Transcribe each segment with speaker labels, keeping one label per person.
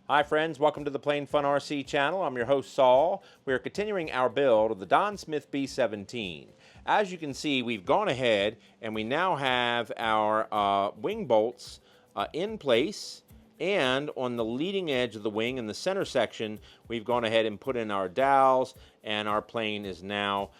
Speaker 1: Hi friends, welcome to the Plain Fun RC channel. I'm your host Saul. We are continuing our build of the Don Smith B-17. As you can see, we've gone ahead and we now have our wing bolts in place, and on the leading edge of the wing in the center section, we've gone ahead and put in our dowels, and our plane is now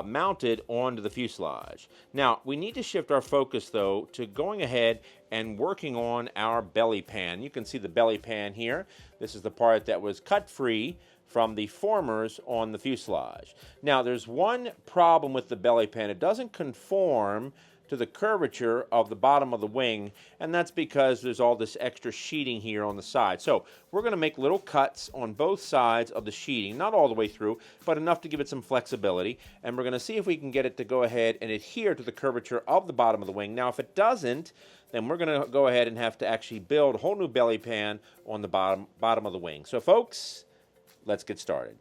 Speaker 1: mounted onto the fuselage. Now, we need to shift our focus, though, to going ahead and working on our belly pan. You can see the belly pan here. This is the part that was cut free from the formers on the fuselage. Now, there's one problem with the belly pan. It doesn't conform to the curvature of the bottom of the wing, and that's because there's all this extra sheeting here on the side. So we're going to make little cuts on both sides of the sheeting, not all the way through, but enough to give it some flexibility, and we're going to see if we can get it to go ahead and adhere to the curvature of the bottom of the wing. Now, if it doesn't, then we're going to go ahead and have to actually build a whole new belly pan on the bottom of the wing. So folks, let's get started.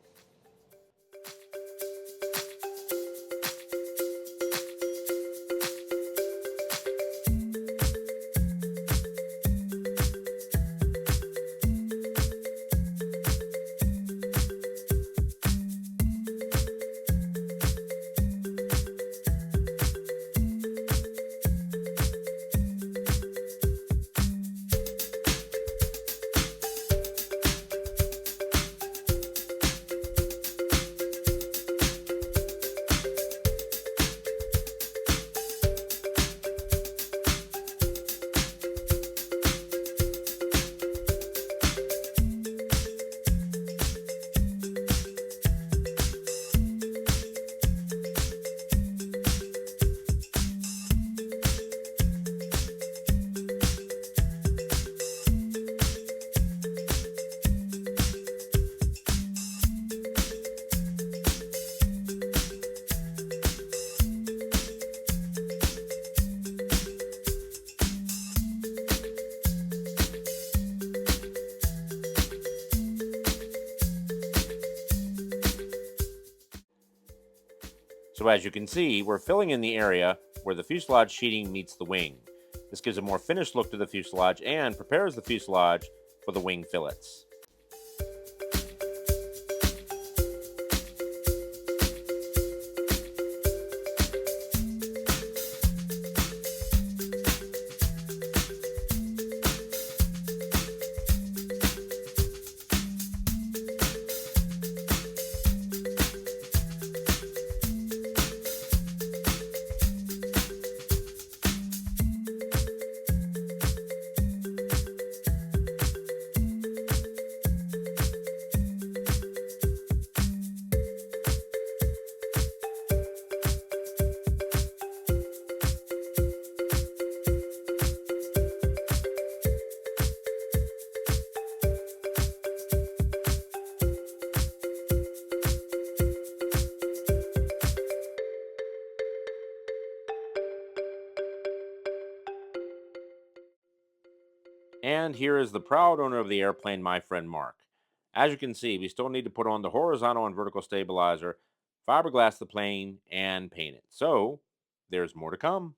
Speaker 1: So as you can see, we're filling in the area where the fuselage sheeting meets the wing. This gives a more finished look to the fuselage and prepares the fuselage for the wing fillets. And here is the proud owner of the airplane, my friend Mark. As you can see, we still need to put on the horizontal and vertical stabilizer, fiberglass the plane, and paint it. So, there's more to come.